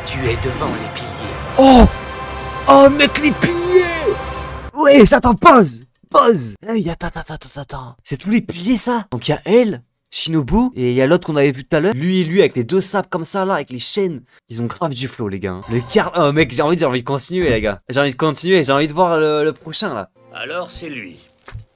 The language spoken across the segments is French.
Tu es devant les piliers. Oh! Oh mec, les piliers! Ouais, attends, pause! Pause! Hey, attends. C'est tous les piliers ça? Donc il y a elle, Shinobu, et il y a l'autre qu'on avait vu tout à l'heure. Lui et lui avec les deux sables comme ça là, avec les chaînes. Ils ont grave du flow les gars. Le car... Oh mec, j'ai envie de continuer les gars. J'ai envie de continuer, j'ai envie de voir le prochain là. Alors c'est lui.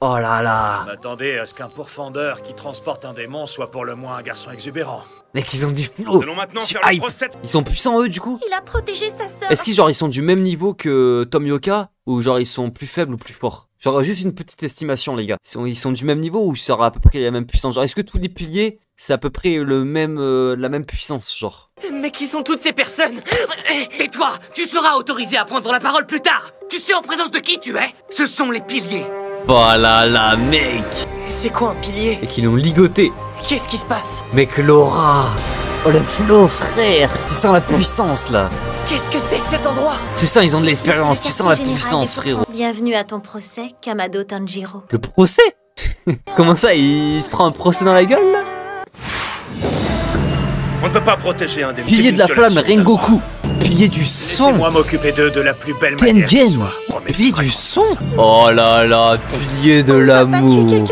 Oh là là. M'attendez à ce qu'un pourfendeur qui transporte un démon soit pour le moins un garçon exubérant. Mec, ils ont du flow. Nous allons maintenant faire le procès. Ils sont puissants eux du coup? Il a protégé sa sœur. Est-ce qu'ils genre ils sont du même niveau que Tomioka? Ou genre ils sont plus faibles ou plus forts? Genre juste une petite estimation les gars. Ils sont du même niveau ou ça à peu près la même puissance? Genre est-ce que tous les piliers c'est à peu près le même, la même puissance genre? Mais qui sont toutes ces personnes? Tais-toi, tu seras autorisé à prendre la parole plus tard. Tu sais en présence de qui tu es? Ce sont les piliers. Oh là là mec. C'est quoi un pilier? Et qu'ils l'ont ligoté. Qu'est-ce qui se passe? Mec l'aura. Oh le flow frère. Tu sens la puissance là. Qu'est-ce que c'est que cet endroit? Tu sens ils ont de l'expérience, tu sens la puissance frérot. Bienvenue à ton procès, Kamado Tanjiro. Le procès? Comment ça il se prend un procès dans la gueule là? On ne peut pas protéger un des Pilier de la flamme, Rengoku. Pilier du son. Laissez-moi m'occuper d'eux de la plus belle manière. Tengen. Pilier du son. Oh là là, pilier de l'amour.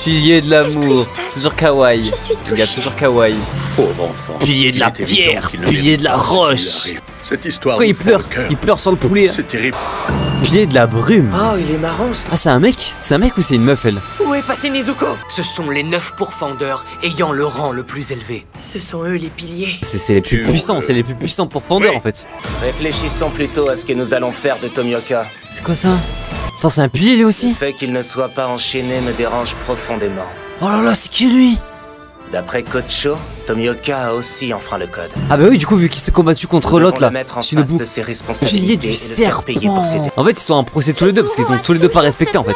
Pilier de l'amour. Toujours kawaii. Je suis Il y a toujours kawaii. Pauvre enfant. Pilier de la pierre. Pilier de la roche. Cette histoire. Pourquoi il pleure? Il pleure sur le poulet là. C'est terrible. Pilier de la brume. Oh, il est marrant ça. Ah c'est un mec? C'est un mec ou c'est une meuf elle? Où est passé Nezuko? Ce sont les 9 pourfendeurs ayant le rang le plus élevé. Ce sont eux les piliers. C'est les plus puissants, c'est les plus puissants pour fondeur en fait. Réfléchissons plutôt à ce que nous allons faire de Tomioka. C'est quoi ça? Attends c'est un pilier lui aussi? Le fait qu'il ne soit pas enchaîné me dérange profondément. Oh là là c'est qui lui? D'après Kocho, Tomioka a aussi enfreint le code. Ah bah oui du coup vu qu'il s'est combattu contre l'autre là, Shinobu. Pilier du serpent. En fait ils sont en procès tous les deux parce qu'ils ont tous les deux pas respecté en fait.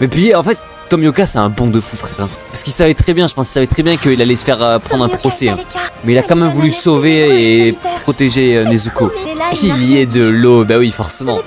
Mais pilier en fait Tomioka c'est un bon de fou frère hein. Parce qu'il savait très bien, je pense qu'il savait très bien qu'il allait se faire prendre un procès hein. Mais il a quand même voulu sauver et protéger Nezuko. Pilier de l'eau, bah oui forcément.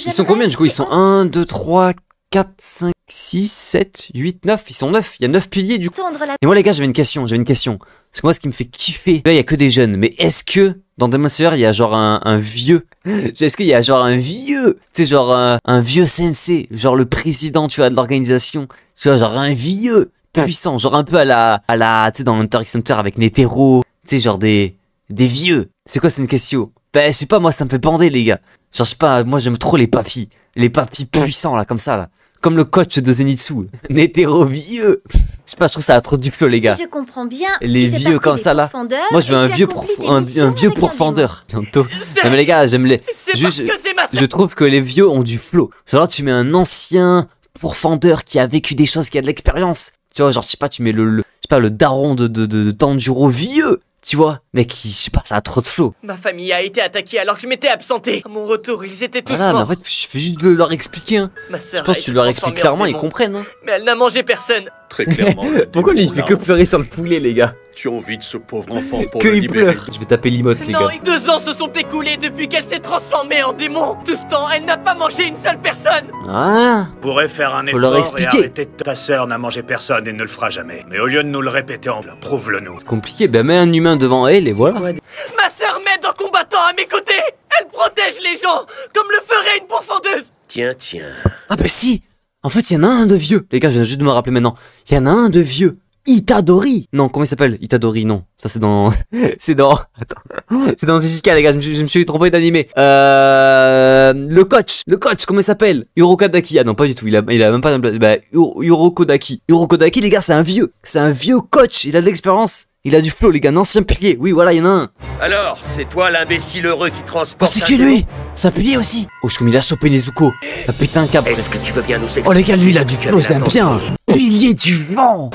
Ils sont combien du coup? Ils sont 1, 2, 3, 4, 5, 6, 7, 8, 9. Ils sont 9, il y a 9 piliers du coup. Et moi les gars j'avais une question, Parce que moi ce qui me fait kiffer, là il y a que des jeunes. Mais est-ce que dans Demon Slayer il y a genre un vieux? Est-ce qu'il y a genre un vieux? Tu sais genre un vieux sensei, genre le président tu vois de l'organisation. Tu vois genre un vieux puissant, genre un peu à la tu sais dans Hunter x Hunter avec Netero. Tu sais genre des vieux. C'est quoi cette question? Bah je sais pas moi ça me fait bander les gars. Genre je sais pas, moi j'aime trop les papis. Les papis puissants là comme ça là. Comme le coach de Zenitsu, Netero vieux. Je sais pas, je trouve ça a trop du flow les gars. Si je comprends bien, les vieux comme ça là. Moi je veux un vieux pourfendeur. Bientôt. Non mais les gars, j'aime les. Je trouve que les vieux ont du flow. Genre tu mets un ancien pourfendeur qui a vécu des choses, qui a de l'expérience. Tu vois, genre je sais pas, tu mets le daron de Tanjiro vieux. Tu vois, mec, je sais pas, ça a trop de flow. Ma famille a été attaquée alors que je m'étais absenté. À mon retour, ils étaient tous voilà, morts. Mais en fait, je fais juste leur expliquer. Hein. Je pense que tu leur expliques clairement, ils comprennent. Hein. Mais elle n'a mangé personne. Très clairement. Pourquoi lui il fait que pleurer sur le poulet, les gars? Tu envies de ce pauvre enfant pour que le il libérer. pleure. Je vais taper l'imote, les gars. Non, 2 ans se sont écoulés depuis qu'elle s'est transformée en démon. Tout ce temps, elle n'a pas mangé une seule personne. Ah. Pourrait faire un leur effort et expliquer. arrêter de... Ta sœur n'a mangé personne et ne le fera jamais. Mais au lieu de nous le répéter, prouve-le-nous. C'est compliqué, ben mets un humain devant elle et voilà. Ma sœur m'aide en combattant à mes côtés. Elle protège les gens comme le ferait une pourfendeuse. Tiens. Ah bah si. En fait, il y en a un de vieux. Les gars, je viens juste de me rappeler maintenant. Il y en a un de vieux. Itadori. Non, comment il s'appelle? Itadori, non. Ça c'est dans... c'est dans... Attends. C'est dans Jujutsu, les gars, je me suis trompé d'animé. Le coach, comment il s'appelle? Urokodaki. Ah non, pas du tout, il a même pas... Bah, Urokodaki. Urokodaki, les gars, c'est un vieux. C'est un vieux coach, il a de l'expérience. Il a du flow, les gars, un ancien pilier. Oui, voilà, il y en a un. Alors, c'est toi l'imbécile heureux qui Oh, transporte. c'est qui lui? C'est un pilier aussi. Oh, comme il a chopé Nezuko. Ah putain, un câble. Est-ce que tu veux bien nous expliquer? Oh les gars, lui, il a du flow, je l'aime bien. Pilier du vent.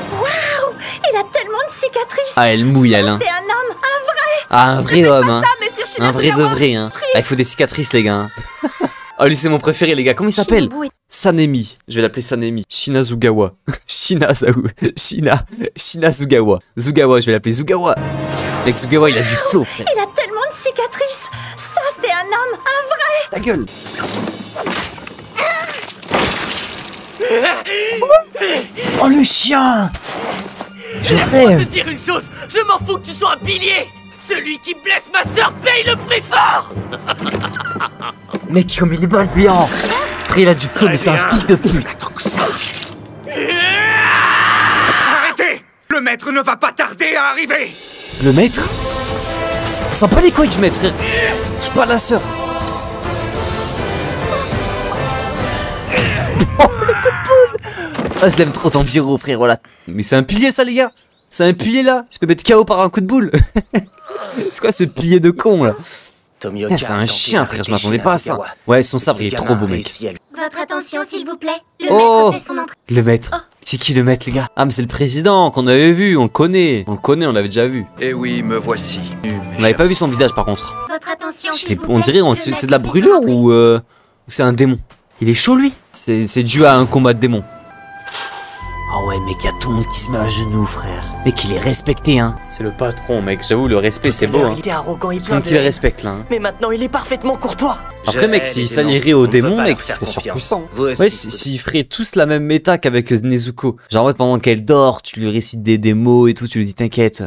il a tellement de cicatrices. Ah, elle mouille, elle, hein. C'est un homme, un vrai. Ah, un vrai homme, hein. Messire Un vrai de vrai, hein. Ah, il faut des cicatrices, les gars. Hein. Oh, lui, c'est mon préféré, les gars. Comment il s'appelle? Sanemi. Je vais l'appeler Sanemi. Shinazugawa. Shinazugawa. Zugawa, je vais l'appeler Zugawa. Mec, Zugawa, il a du flow, frère. Il a tellement de cicatrices. Ça, c'est un homme, un vrai. Ta gueule. Oh, le chien. Je Laisse-moi rêve. te dire une chose. Je m'en fous que tu sois un pilier. Celui qui blesse ma sœur paye le prix fort. Mec, comme il est malveillant. Après, il a du feu, mais c'est un fils de pute. Arrêtez! Le maître ne va pas tarder à arriver! Le maître? On sent pas les couilles du maître, frère. Touche pas la sœur. Oh, le coup de boule! Ah, je l'aime trop Tanjiro, frère, voilà. Mais c'est un pilier, ça, les gars. C'est un pilier, là. Il se peut mettre KO par un coup de boule. C'est quoi ce pilier de con, là? C'est un chien, frère, je m'attendais pas à ça. Ouais, son sabre, il est trop beau, mec. Votre attention, s'il vous plaît. Le maître fait son entrée. Le maître. C'est qui le maître, les gars? Ah, mais c'est le président qu'on avait vu, on le connaît. On le connaît, on l'avait déjà vu. Eh oui, me voici. On n'avait pas vu son visage, par contre. Votre attention, s'il vous plaît. On dirait, c'est de la brûlure ou c'est un démon? Il est chaud, lui? C'est dû à un combat de démon. Ah ouais, mec, y'a tout le monde qui se met à genoux, frère. Mec, il est respecté, hein. C'est le patron, mec. J'avoue, le respect, c'est beau, hein. Il était arrogant et Tout le monde qui le respecte, là. Hein. Mais maintenant, il est parfaitement courtois. Après, mec, s'il s'allierait au démon, mec, il serait surpuissant. Ouais, s'ils feraient tous la même méta qu'avec Nezuko. Genre, en fait, pendant qu'elle dort, tu lui récites des mots et tout, tu lui dis, t'inquiète,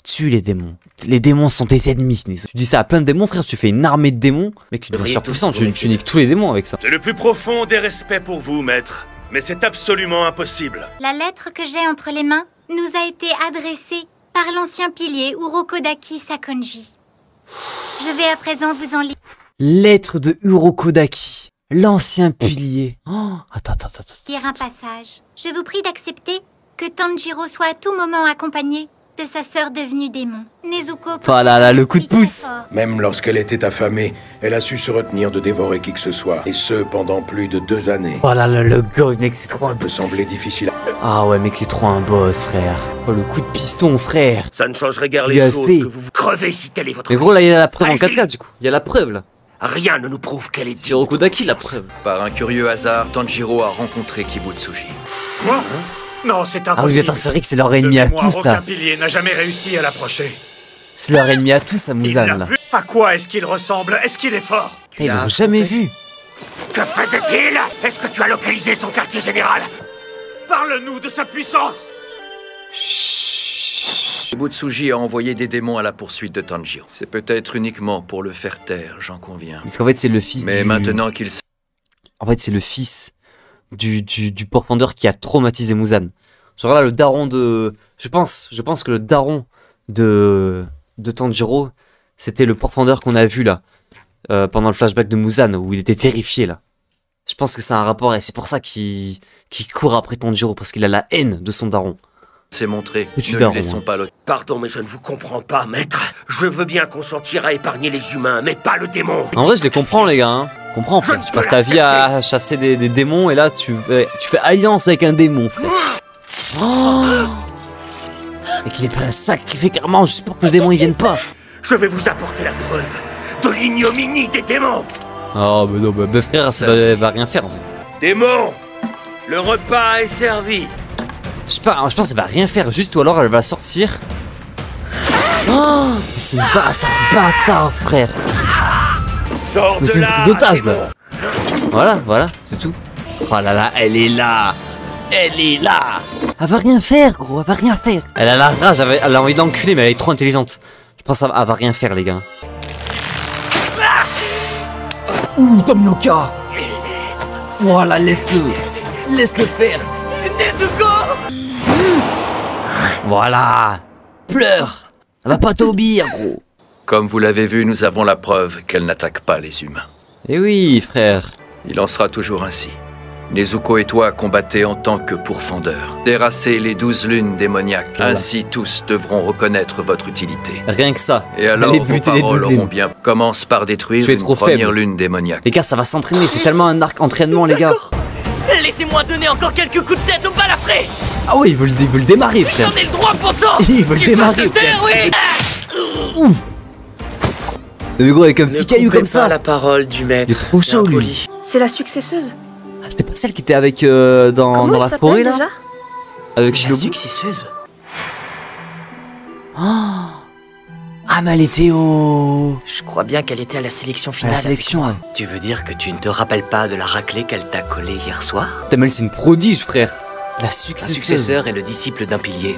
tue les démons. Les démons sont tes ennemis, Nezuko. Tu dis ça à plein de démons, frère, tu fais une armée de démons. Mec, tu deviens surpuissant, tu niques tous les démons avec ça. J'ai le plus profond des respects pour vous, maître. Mais c'est absolument impossible. La lettre que j'ai entre les mains nous a été adressée par l'ancien pilier Urokodaki Sakonji. Je vais à présent vous en lire. Lettre de Urokodaki, l'ancien pilier. Oh, attends. Lire un passage. Je vous prie d'accepter que Tanjiro soit à tout moment accompagné de sa sœur devenue démon. Nezuko. Oh là là, le coup de pouce. Même lorsqu'elle était affamée, elle a su se retenir de dévorer qui que ce soit. Et ce, pendant plus de 2 années. Oh là là, le go, mec, c'est trop Ça un peut boss. sembler difficile. Ah ouais, mec, c'est trop un boss, frère. Oh, le coup de piston, frère. Ça ne changerait guère Il a les choses fait. que vous crevez si tel est votre... Mais gros, là, il y a la preuve en Allez-y. 4K, du coup. Il y a la preuve, là. Rien ne nous prouve qu'elle est... C'est Urokodaki, la preuve. Par un curieux hasard, Tanjiro a rencontré Kibutsuji. Quoi? Non, c'est impossible. Ah oui, attends, c'est vrai que c'est leur ennemi à De mémoire, tous, là. aucun pilier n'a jamais réussi à l'approcher. C'est leur ennemi à tous à Il Muzan, l'a là. vu. À quoi est-ce qu'il ressemble? Est-ce qu'il est fort? Ils l'ont jamais vu. Que faisait-il? Est-ce que tu as localisé son quartier général? Parle-nous de sa puissance! Kibutsuji a envoyé des démons à la poursuite de Tanjiro. C'est peut-être uniquement pour le faire taire, j'en conviens. Parce qu'en fait, c'est le fils Mais du... maintenant qu'il En fait, c'est le fils du pourfendeur qui a traumatisé Muzan. Genre là, le daron de... Je pense que le daron de Tanjiro, c'était le pourfendeur qu'on a vu là, pendant le flashback de Muzan, où il était terrifié là. Je pense que c'est un rapport, et c'est pour ça qu'il court après Tanjiro, parce qu'il a la haine de son daron. s'est montré, Et tu ne daron, lui laissons hein. pas le... Pardon, mais je ne vous comprends pas, maître. Je veux bien consentir à épargner les humains, mais pas le démon. En vrai, je les comprends, les gars. Hein. Comprends, frère. Tu passes ta vie à chasser des démons et là, tu fais alliance avec un démon, frère. Oh et qu'il est prêt à sacrifier carrément juste pour que le démon il vienne pas. Je vais vous apporter la preuve de l'ignominie des démons. Oh, mais non, bah frère, ça va rien faire en fait. Démon, le repas est servi. Je pense qu'elle va rien faire, juste ou alors elle va sortir. Oh, c'est un bâtard, frère. Sors Mais de c'est une là, prise d'otage là. démon. Voilà, c'est tout. Oh là là, elle est là. Elle est là. Elle va rien faire, gros, elle va rien faire. Elle a la rage, elle a envie d'enculer, mais elle est trop intelligente. Je pense qu'elle va rien faire, les gars. Ouh, comme Yoka. Voilà, laisse-le. Laisse-le faire. Nezuko! Voilà. Pleure. Elle va pas t'obéir, gros. Comme vous l'avez vu, nous avons la preuve qu'elle n'attaque pas les humains. Eh oui, frère. Il en sera toujours ainsi. Nezuko et toi combattez en tant que pourfendeurs. Terrassez les 12 lunes démoniaques. Voilà. Ainsi, tous devront reconnaître votre utilité. Rien que ça. Et alors, Allez vos buter les paroles 12 auront lunes. bien... Commence par détruire Tu es une trop première faible. lune démoniaque. Les gars, ça va s'entraîner. C'est tellement un arc entraînement, les gars. Laissez-moi donner encore quelques coups de tête au balafré! Ah ouais, ils veulent démarrer, frère. J'en ai le droit, bon sang! Ils veulent Tu démarrer, peux te taire, frère. oui! Mais gros, avec un petit caillou comme ça. la parole du maître. Il est trop chaud, lui. C'est la successeuse. Ah, c'était pas celle qui était avec dans Comment la elle forêt s'appelle là, déjà? avec La Shinobu. successeuse. Ah, mais elle était au... Je crois bien qu'elle était à la sélection à finale. la sélection. Ouais. Tu veux dire que tu ne te rappelles pas de la raclée qu'elle t'a collée hier soir? Putain, mais elle, c'est une prodige, frère. La Un successeuse. successeur est le disciple d'un pilier.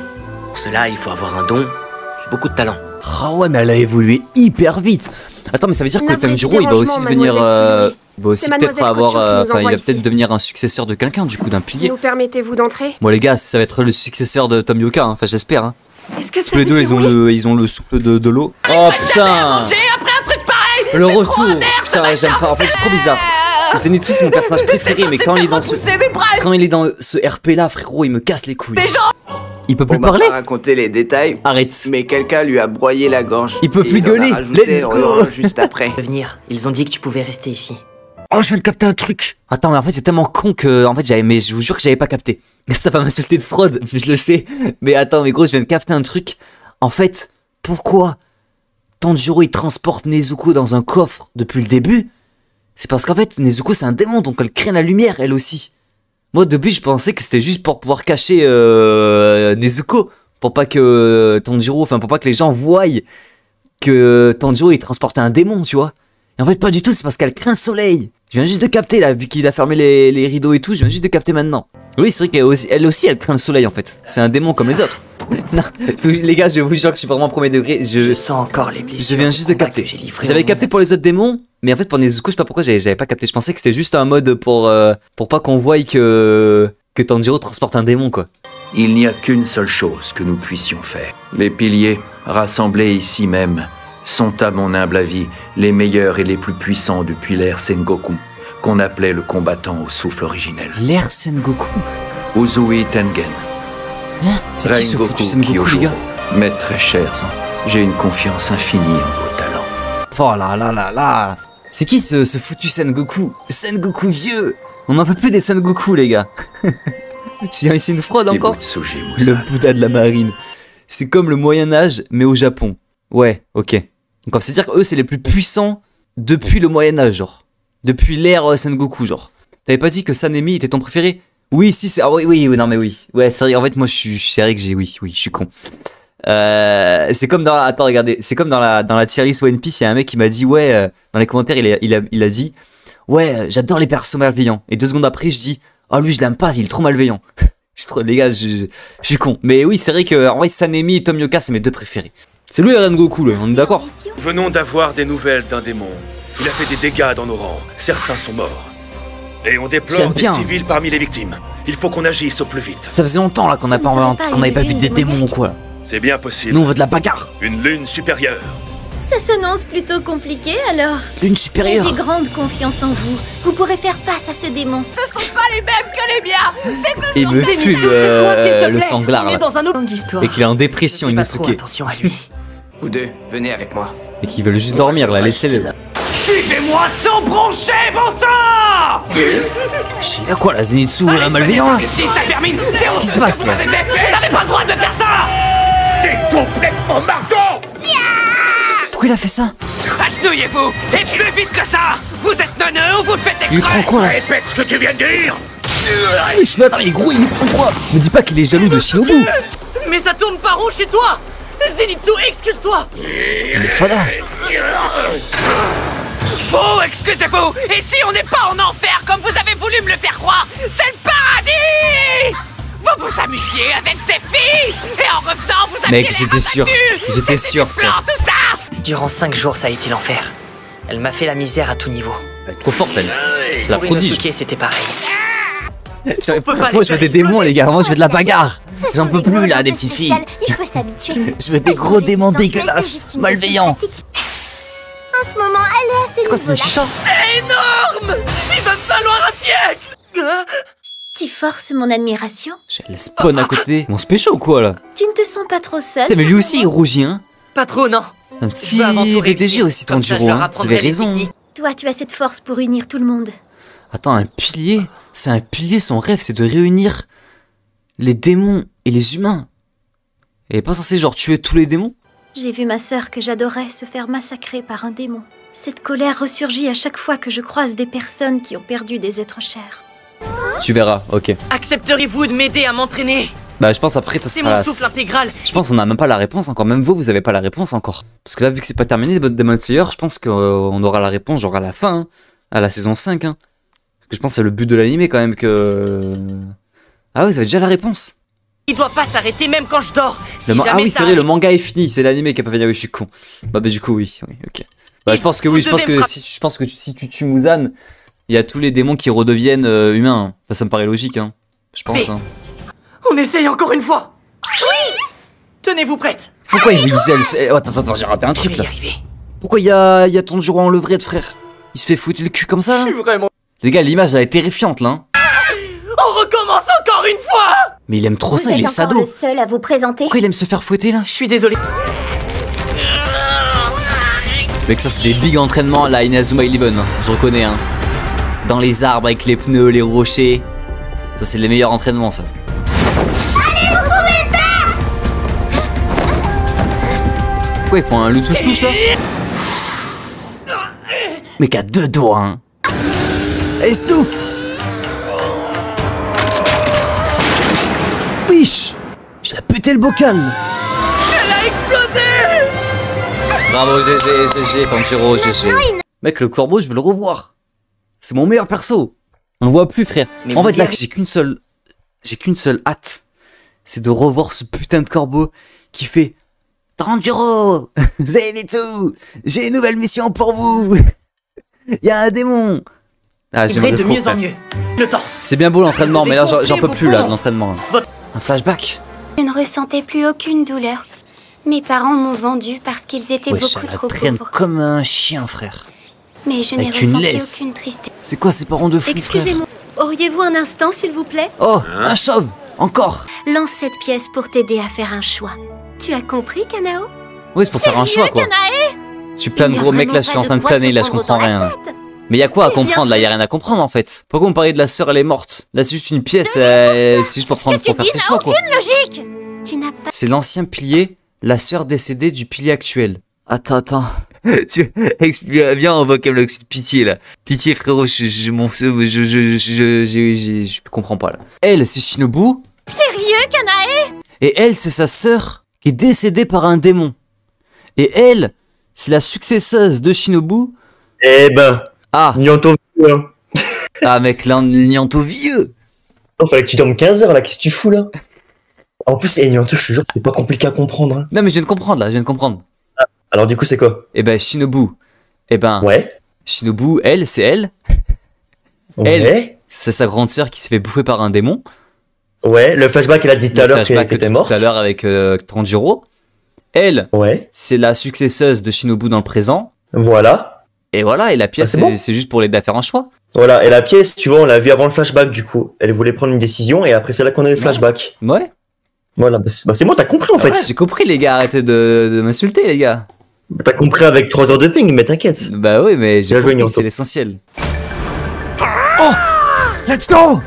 Pour cela, il faut avoir un don et beaucoup de talent. Ah ouais, mais elle a évolué hyper vite. Attends, mais ça veut dire que Tanjiro, il va aussi devenir... il va aussi peut-être avoir... Enfin, il va peut-être devenir un successeur de quelqu'un, du coup, d'un pilier. Nous permettez-vous d'entrer? Bon, les gars, ça va être le successeur de Tomioka, hein. Enfin, j'espère. Hein. Est-ce que tous les deux, ils ont le souffle de l'eau. Oh putain! Le retour! Putain, j'aime pas. En fait, c'est trop bizarre. Zenitsu, c'est mon personnage préféré, mais quand il est dans ce RP là, frérot, il me casse les couilles. Il peut plus parler. On va raconter les détails. Arrête. Mais quelqu'un lui a broyé la gorge. Il peut plus gueuler. Let's go. Juste après. Venir. Ils ont dit que tu pouvais rester ici. Oh, je viens de capter un truc. Attends, mais en fait, c'est tellement con que, en fait, mais je vous jure que j'avais pas capté. Ça va m'insulter de fraude, je le sais. Mais attends, mais gros, je viens de capter un truc. En fait, pourquoi Tanjiro il transporte Nezuko dans un coffre depuis le début? C'est parce qu'en fait, Nezuko c'est un démon, donc elle crée la lumière, elle aussi. Moi, au début, je pensais que c'était juste pour pouvoir cacher Nezuko. Pour pas que Tanjiro, enfin, pour pas que les gens voient que Tanjiro il transportait un démon, tu vois. Et en fait, pas du tout, c'est parce qu'elle craint le soleil. Je viens juste de capter là, vu qu'il a fermé les rideaux et tout, je viens juste de capter maintenant. Oui, c'est vrai qu'elle aussi, elle craint le soleil en fait. C'est un démon comme les autres. Non, les gars, je vous jure que je suis vraiment premier degré. Je sens encore les blessures. Je viens juste de capter. J'avais capté pour les autres démons, mais en fait pour Nezuko, je sais pas pourquoi j'avais pas capté. Je pensais que c'était juste un mode pour pas qu'on voie que Tanjiro transporte un démon quoi. Il n'y a qu'une seule chose que nous puissions faire. Les piliers, rassemblés ici même, sont à mon humble avis les meilleurs et les plus puissants depuis l'ère Sengoku, qu'on appelait le combattant au souffle originel. L'ère Sengoku? Uzui Tengen. Hein? C'est qui ce foutu Sengoku, les gars? Mes très chers, j'ai une confiance infinie en vos talents. Oh là là là là. C'est qui ce foutu Sengoku? Sengoku vieux. On n'en peut plus des Sengoku, les gars. C'est une fraude encore. Le Bouddha de la marine. C'est comme le Moyen-Âge, mais au Japon. Ouais, ok. Donc c'est dire qu'eux c'est les plus puissants depuis le Moyen-Âge, genre. Depuis l'ère Sengoku, genre. T'avais pas dit que Sanemi était ton préféré? Oui, si, c'est... Ah oui, non mais oui. Ouais, c'est vrai, en fait moi c'est vrai que j'ai... Oui, je suis con. C'est comme dans... Attends, regardez. C'est comme dans la tier list One Piece, il y a un mec qui m'a dit, ouais, dans les commentaires, il a dit, ouais, j'adore les persos malveillants. Et 2 secondes après, je dis, oh lui je l'aime pas, il est trop malveillant. Les gars, je suis con. Mais oui, c'est vrai que en vrai, Sanemi et Tomioka, c'est mes 2 préférés. C'est lui Rengoku, là, on est d'accord? Venons d'avoir des nouvelles d'un démon. Il a fait des dégâts dans nos rangs. Certains sont morts. Et on déplore des civils parmi les victimes. Il faut qu'on agisse au plus vite. Ça faisait longtemps là qu'on n'avait pas vu des démons ou quoi. C'est bien possible. Nous on veut de la bagarre. Une lune supérieure. Ça s'annonce plutôt compliqué alors. Lune supérieure. J'ai grande confiance en vous. Vous pourrez faire face à ce démon. Ce sont pas les mêmes que les miens. Il me fume le sanglard là. Dans un autre histoire. Et qu'il est en dépression, il me souque. Attention à lui. Vous deux, venez avec moi. Et qu'ils veulent juste dormir là, laissez-les là. Suivez-moi sans broncher, bon sang! Il a quoi là, Zenitsu malveillant là? Si ça termine, c'est Qu'est-ce qui se passe là? Vous n'avez pas le droit de faire ça! T'es complètement marquant! Pourquoi il a fait ça? Agenouillez-vous! Et plus vite que ça! Vous êtes neuneux ou vous le faites exprès? Il prend quoi là? Répète ce que tu viens de dire! Attends, mais gros, il prend quoi? Me dis pas qu'il est jaloux de Shinobu! Mais ça tourne pas rond chez toi! Zenitsu, excuse-toi! Mais Fada! Vous, excusez-vous! Et si on n'est pas en enfer comme vous avez voulu me le faire croire, c'est le paradis! Vous vous amusiez avec des filles! Et en revenant, vous aviez Mec, j'étais sûr! J'étais sûr! Tout ça! Durant 5 jours, ça a été l'enfer. Elle m'a fait la misère à tout niveau. Elle est trop forte, elle! C'est la prodige! C'était pareil. Moi je veux des démons les gars, moi je veux de la bagarre. J'en peux plus là des petites filles. Il faut s'habituer. Je veux des gros démons dégueulasses, malveillants. En ce moment, elle est assez. C'est quoi, c'est une chicha? C'est énorme! Il va me falloir un siècle! Tu forces mon admiration. J'ai le spawn à côté. On se pécho ou quoi là? Tu ne te sens pas trop seul? Mais lui aussi il rougit hein. Pas trop non. Un petit BDG aussi Tanjiro hein. Vous avez raison. Toi tu as cette force pour unir tout le monde. Attends, un pilier? C'est un pilier, son rêve c'est de réunir les démons et les humains. Elle est pas censée genre tuer tous les démons? J'ai vu ma sœur que j'adorais se faire massacrer par un démon. Cette colère ressurgit à chaque fois que je croise des personnes qui ont perdu des êtres chers. Tu verras, ok. Accepteriez-vous de m'aider à m'entraîner? Bah je pense après ça sera... C'est mon souffle intégral. Je pense qu'on a même pas la réponse encore, même vous avez pas la réponse encore. Parce que là vu que c'est pas terminé Demon Slayer, je pense qu'on aura la réponse genre à la fin, hein, à la saison 5 hein. Parce que je pense que c'est le but de l'animé quand même que... Ah oui, vous avez déjà la réponse. Il doit pas s'arrêter même quand je dors. Si ah oui, c'est vrai, le manga est fini, c'est l'animé qui a pas fini. Oui, je suis con. Bah du coup, oui, ok. Bah, je pense que oui, je pense que si tu tues Muzan, il y a tous les démons qui redeviennent humains. Enfin, ça me paraît logique, hein. Je pense. Hein. On essaye encore une fois. Oui. Tenez-vous prête. Pourquoi il disait attends, j'ai raté un truc là. Pourquoi il y a Tanjiro en levrette, frère? Il se fait foutre le cul comme ça là? Je suis vraiment... Les gars, l'image elle est terrifiante là. Hein. On recommence encore une fois. Mais il aime trop ça, il est sado. Vous êtes encore le seul à vous présenter. Pourquoi il aime se faire fouetter là? Je suis désolé. Mec, ça c'est des big entraînements là, Inazuma Eleven, hein. Je reconnais hein. Dans les arbres avec les pneus, les rochers. Ça c'est les meilleurs entraînements ça. Allez, vous pouvez le faire. Pourquoi ils font un loup touche-touche là? Mec à deux doigts hein. Allez, Stouff. Biche. J'ai pété le bocal. Elle a explosé. Bravo, GG, Tanjiro, GG. Mec, le corbeau, je veux le revoir. C'est mon meilleur perso. On le voit plus, frère. Mais en fait, là, j'ai qu'une seule hâte. C'est de revoir ce putain de corbeau qui fait Tanjiro, Zenitsu, j'ai une nouvelle mission pour vous. Il y a un démon. Ah, j'aimerais de mieux en mieux. C'est bien beau l'entraînement, mais là, j'en peux plus, là, de l'entraînement. Un flashback. Je ne ressentais plus aucune douleur. Mes parents m'ont vendu parce qu'ils étaient beaucoup trop pauvres. Comme un chien, frère. Mais je n'ai ressenti aucune tristesse. C'est quoi ces parents de fou? Excusez-moi, auriez-vous un instant, s'il vous plaît? Oh, un chauve. Encore. Lance cette pièce pour t'aider à faire un choix. Tu as compris, Kanao? Oui, c'est pour faire un choix, quoi. Je suis plein de gros mecs là, je suis en train de planer là, je comprends rien. Mais y a quoi à comprendre là? Y a rien à comprendre en fait. Pourquoi vous me parlez de la sœur, elle est morte? Là, c'est juste une pièce, c'est juste pour faire ses choix, quoi. C'est l'ancien pilier, la sœur décédée du pilier actuel. Attends. Tu expliques bien en vocabulaire pitié là. Pitié frérot, je comprends pas là. Elle, c'est Shinobu. Sérieux, Kanae? Et elle, c'est sa sœur qui est décédée par un démon. Et elle, c'est la successeuse de Shinobu. Eh ben. Ah. Nyanto vieux. Hein. Ah mec, là, Nyanto vieux. Non, fallait que tu dormes 15 heures là, qu'est-ce que tu fous là? En plus, Nyanto, je te jure, c'est pas compliqué à comprendre. Hein. Non mais je viens de comprendre là, je viens de comprendre. Ah, alors du coup, c'est quoi? Eh ben, Shinobu. Eh ben. Ouais. Shinobu, elle, c'est elle. Ouais. Elle, c'est sa grande sœur qui s'est fait bouffer par un démon. Ouais, le flashback, elle a dit tout à l'heure qu'elle était morte. Tout à l'heure avec Tanjiro. Elle, ouais. C'est la successeuse de Shinobu dans le présent. Voilà. Et voilà, et la pièce, c'est juste pour l'aider à faire un choix. Voilà, et la pièce, tu vois, on l'a vu avant le flashback du coup. Elle voulait prendre une décision et après c'est là qu'on a eu le flashback. Ouais. Voilà, bah c'est bon, t'as compris en fait. Ouais, j'ai compris les gars, arrêtez de m'insulter les gars. T'as compris avec 3 heures de ping, mais t'inquiète. Bah oui, mais j'ai compris, c'est l'essentiel. Oh, let's go.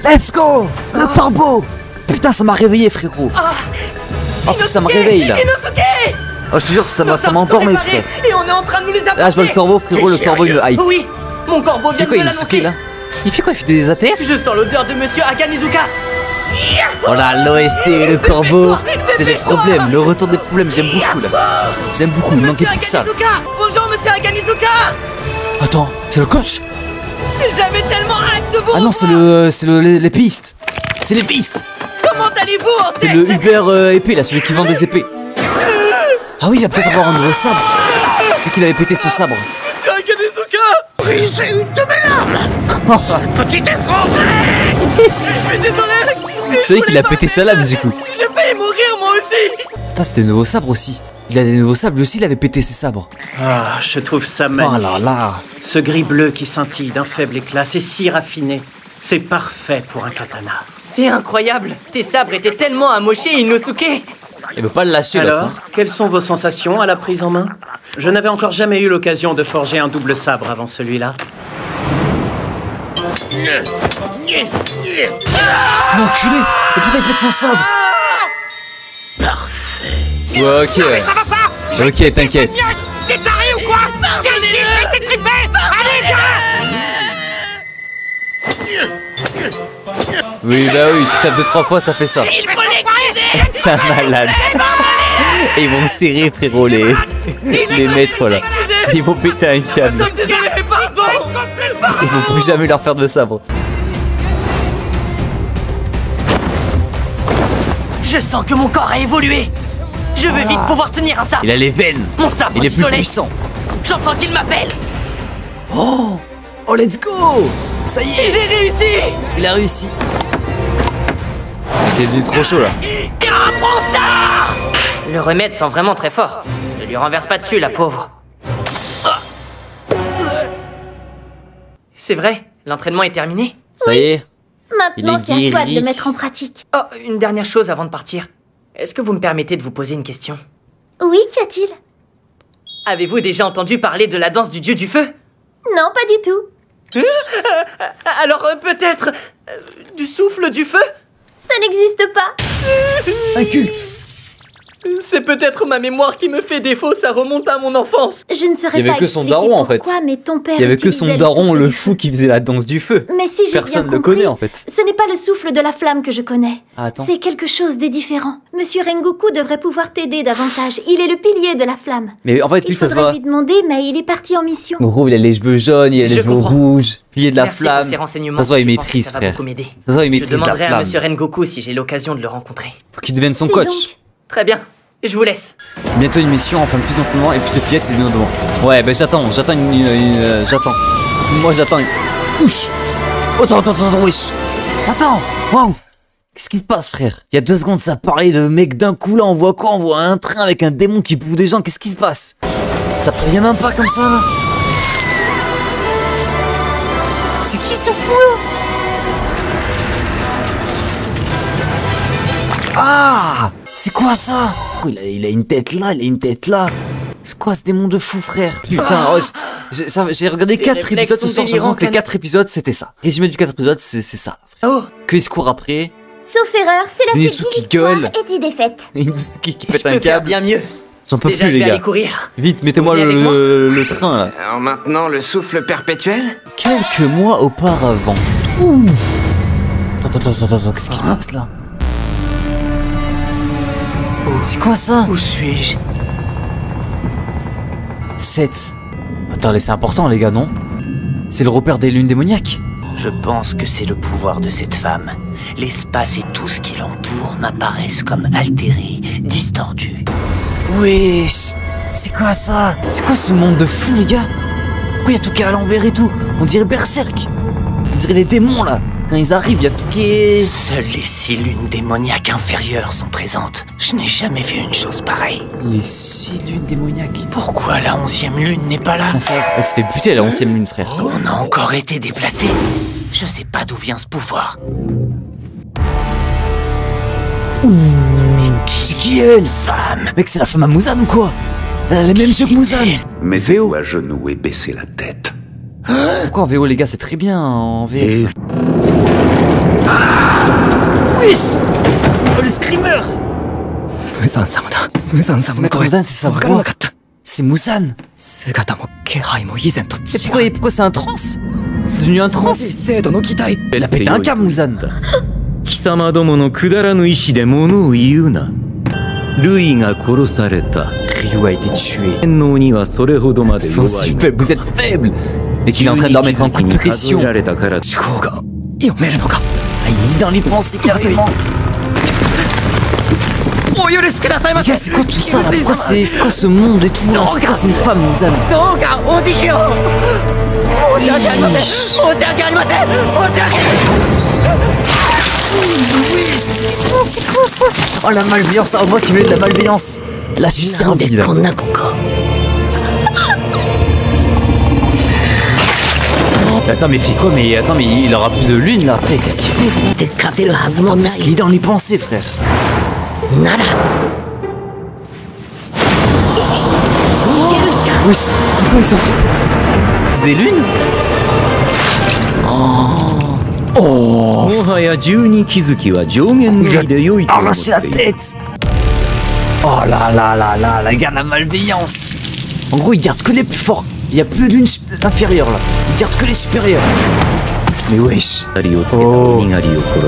Let's go. Le corbeau. Putain, ça m'a réveillé frérot. Oh, ça me réveille là. Oh, je te jure, ça m'a endormi, frère. Et on est en train de nous les apporter. Là, je vois le corbeau, frérot, le corbeau il me hype. Oui, mon corbeau vient de me l'annoncer. Là. Il fait quoi? Il fait des ATF? Je sens l'odeur de monsieur Aganizuka. Oh là, l'OST et le corbeau, c'est des problèmes, le retour des problèmes, j'aime beaucoup là. J'aime beaucoup, il manquait plus que ça. Bonjour monsieur Aganizuka. Attends, c'est le coach? J'avais tellement hâte de vous. Ah non, c'est les pistes. C'est les pistes. Comment allez-vous? C'est le Uber épée là, celui qui vend des épées. Ah oui, il va peut-être avoir un nouveau sabre. Vu qu'il avait pété son sabre. Monsieur Aganizuka, brisez une de mes lames. Petit effronté. Je suis désolé. C'est vrai qu'il a pété sa lame du coup. J'ai failli mourir moi aussi. Putain, c'était des nouveaux sabres aussi. Il a des nouveaux sabres, lui aussi il avait pété ses sabres. Ah, je trouve ça magnifique. Oh là là. Ce gris bleu qui scintille d'un faible éclat, c'est si raffiné. C'est parfait pour un katana. C'est incroyable. Tes sabres étaient tellement amochés, Inosuke. Il veut pas le lâcher. Alors, quelles sont vos sensations à la prise en main? Je n'avais encore jamais eu l'occasion de forger un double sabre avant celui-là. L'enculé! Pourquoi il pète son sabre? Parfait. Ouais, ok. Non, mais ça va pas. Ok, t'inquiète. T'es taré ou quoi? Viens ici, je vais t'étriper. Allez, viens. Oui, bah oui, tu tapes 2-3 fois, ça fait ça. Il faut l'excuser. C'est un malade. Et ils vont me serrer, frérot, les maîtres là. Ils vont péter un câble. Désolé, pardon. Ils vont plus jamais leur faire de sabre. Je sens que mon corps a évolué. Je veux vite pouvoir tenir un sabre. Il a les veines. Mon sabre il est du plus soleil. puissant. J'entends qu'il m'appelle. Oh, let's go. Ça y est. J'ai réussi. Il a réussi. C'était devenu trop chaud là. Tiens, prends ça. Le remède sent vraiment très fort. Ne lui renverse pas dessus, la pauvre. C'est vrai, l'entraînement est terminé. Ça y est. Maintenant, c'est à toi de le mettre en pratique. Oh, une dernière chose avant de partir. Est-ce que vous me permettez de vous poser une question? Oui, qu'y a-t-il? Avez-vous déjà entendu parler de la danse du dieu du feu? Non, pas du tout. Alors peut-être du souffle du feu? Ça n'existe pas. Un culte. C'est peut-être ma mémoire qui me fait défaut, ça remonte à mon enfance. Je ne saurais pas. Il y avait que son daron en fait. Mais ton père il y avait que son daron, le fou, qui faisait la danse du feu. Mais si j'ai Personne bien le compris, connaît en fait. Ce n'est pas le souffle de la flamme que je connais. Ah, attends. C'est quelque chose de différent. Monsieur Rengoku devrait pouvoir t'aider davantage. Il est le pilier de la flamme. Mais en fait, lui, ça se voit. Il faudrait lui demander, mais il est parti en mission. Gros, il a les cheveux jaunes, il a les cheveux rouges, pilier de la Merci flamme. pour ces renseignements. Ça se voit, il Je pense maîtrise, que ça va frère. beaucoup m'aider. Ça se voit, il maîtrise Je la demanderai à flamme. Monsieur Rengoku si j'ai l'occasion de le rencontrer. Faut qu'il devienne son Fais coach. donc. Très bien. Je vous laisse. Bientôt une mission, enfin plus d'entraînement et plus de fillettes et de devant. Ouais, bah j'attends j'attends. Moi j'attends une... Ouch. Attends, wesh. Attends, wow. Qu'est-ce qui se passe, frère? Il y a 2 secondes, ça parlait de mec d'un coup, là on voit quoi? On voit un train avec un démon qui bouffe des gens, qu'est-ce qui se passe? Ça prévient même pas comme ça, là. C'est qui ce fou, là? Ah! C'est quoi ça? Il a une tête là, il a une tête là. C'est quoi ce démon de fou, frère? Putain, oh, j'ai regardé 4 épisodes ce soir, j'ai l'impression que les 4 épisodes c'était ça. Résumé du 4 épisodes, c'est ça. Oh! Que il se court après. Sauf erreur, cela fait 10 Zenitsu qui victoires gueule. et 10 défaites. Et Inosuke qui pète Je un peux faire câble. bien mieux. J'en peux Déjà, plus, je les vais aller gars. courir. Vite, mettez-moi Vous venez avec moi le train là. Alors maintenant, le souffle perpétuel? Quelques mois auparavant. Ouh. Attends, qu'est-ce qui se passe là? C'est quoi ça? Où suis-je? 7. Attends, c'est important les gars, non? C'est le repère des lunes démoniaques. Je pense que c'est le pouvoir de cette femme. L'espace et tout ce qui l'entoure m'apparaissent comme altérés, distordus. Wesh. C'est quoi ça? C'est quoi ce monde de fou les gars? Pourquoi il y a tout qui est à l'envers et tout? On dirait Berserk. On dirait les démons là. Quand ils arrivent, il y a tout qui est... Seules les 6 lunes démoniaques inférieures sont présentes. Je n'ai jamais vu une chose pareille. Les 6 lunes démoniaques. Pourquoi la 11e lune n'est pas là? Enfin, elle se fait buter la 11e lune, frère. On a encore été déplacé. Je sais pas d'où vient ce pouvoir. C'est qui elle? Femme. Mec, c'est la femme à Muzan ou quoi? Elle a les mêmes yeux que Muzan. Mettez-vous à genoux et baissez la tête. Pourquoi en VO les gars, c'est très bien en VF. Et... Wesh. Oh le screamer. C'est Muzan, c'est sa voix. C'est Muzan. Et pourquoi c'est un trans? C'est devenu un trans. Elle a pété un câble, Muzan. Ryu a été tué. Ils sont si faibles, vous êtes faibles. Et qu'il est en train de leur mettre un coup de pression. Ah, il lit dans les pensées carrément. Les gars, c'est quoi tout ça là? Pourquoi c'est quoi ce monde et tout là? C'est quoi, c'est une femme, Muzan? C'est quoi ça? Oh la malveillance, oh moi qui mêle de la malveillance. Là je suis servi là. Attends mais il fait quoi? Mais attends mais il aura plus de lune là après, qu'est-ce qu'il fait? Parce qu'il est dans les pensées frère. Oui, pourquoi ils ont fait des lunes? Oh, arracher la tête. Oh là là là là, la garde la malveillance. En gros, il garde que les plus forts. Il n'y a plus d'une inférieure là. Il garde que les supérieurs. Mais wesh. Oh,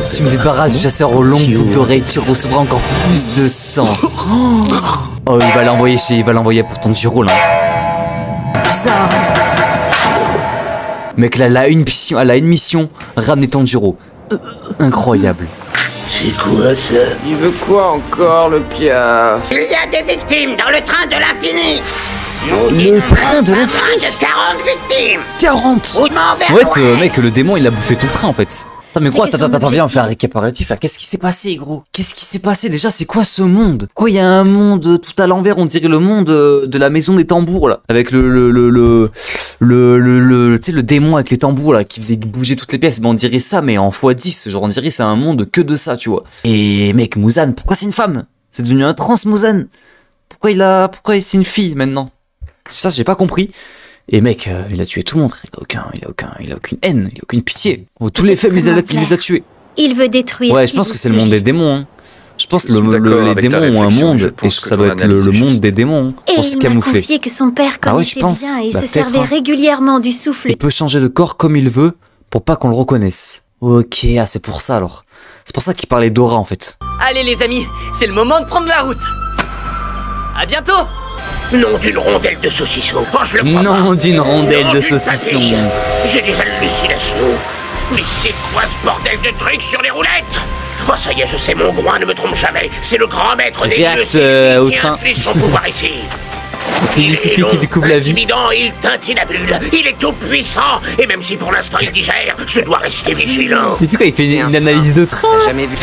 si tu me débarrasses du chasseur aux longues boucles d'oreilles, tu recevras encore plus de sang. Oh, il va l'envoyer pour ton Tanjiro là. Bizarre. Mec, là, elle a une mission, ramener Tanjiro. Incroyable. C'est quoi ça? Il veut quoi encore, le Piaf? Il y a des victimes dans le train de l'infini. Le train de l'infini? De 40 victimes. 40. Ouais, mec, le démon, il a bouffé tout le train, en fait. Attends, mais gros, attends, viens, on fait un récapitulatif là. Qu'est-ce qui s'est passé, gros? Qu'est-ce qui s'est passé? Déjà, c'est quoi ce monde? Quoi, il y a un monde tout à l'envers, on dirait le monde de la maison des tambours là. Avec tu sais, le démon avec les tambours là, qui faisait bouger toutes les pièces. Ben, on dirait ça, mais en x10. Genre, on dirait c'est un monde que de ça, tu vois. Et mec, Muzan, pourquoi c'est une femme? C'est devenu un trans, Muzan. Pourquoi c'est une fille maintenant? Ça, j'ai pas compris. Et mec, il a tué tout le monde. Il a aucune haine, il a aucune pitié. Tous les femmes, il les a tués. Il veut détruire. Ouais, je pense que c'est le monde des démons. Hein. Je pense que les démons ont un monde, et ça doit être le monde des démons pour se camoufler. Il m'a confié que son père connaissait bien et se servait régulièrement du souffle. Il peut changer de corps comme il veut pour pas qu'on le reconnaisse. Ok, ah c'est pour ça alors. C'est pour ça qu'il parlait d'aura en fait. Allez les amis, c'est le moment de prendre la route. À bientôt. Nom d'une rondelle de saucisson. Oh, je le crois pas. Nom d'une rondelle de saucisson. J'ai des hallucinations. Mais c'est quoi ce bordel de trucs sur les roulettes? Oh ça y est, je sais, mon groin ne me trompe jamais. C'est le grand maître des dieux au qui train. inflige son pouvoir ici. Il est qui découvre la vie. Il tintinabule, il est tout puissant. Et même si pour l'instant il digère, je dois rester vigilant. Et puis quoi, il fait une analyse de train. Jamais vu.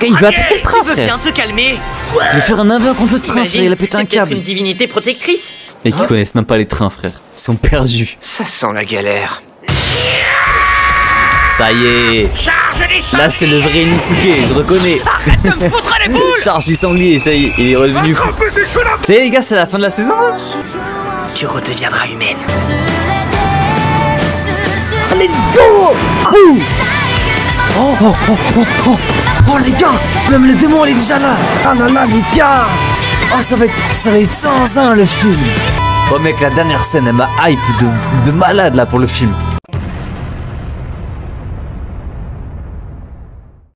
Il veut attaquer le train, frère. Tu veux bien te calmer? Il veut faire un aveu contre le train, frère. Il a pété un câble. Une divinité protectrice. Et qui connaissent même pas les trains, frère. Ils sont perdus. Ça sent la galère. Ça y est. Là, c'est le vrai Inosuke, je reconnais. Arrête de me foutre les boules. Charge du sanglier, ça y est, il est redevenu fou. Ça y est, les gars, c'est la fin de la saison, là. Tu redeviendras humaine. Let's go. Oh, les gars, même le démon, il est déjà là. Ah là là, les gars. Oh, ça va être sans le film. Oh mec, la dernière scène, elle m'a hype de malade là pour le film.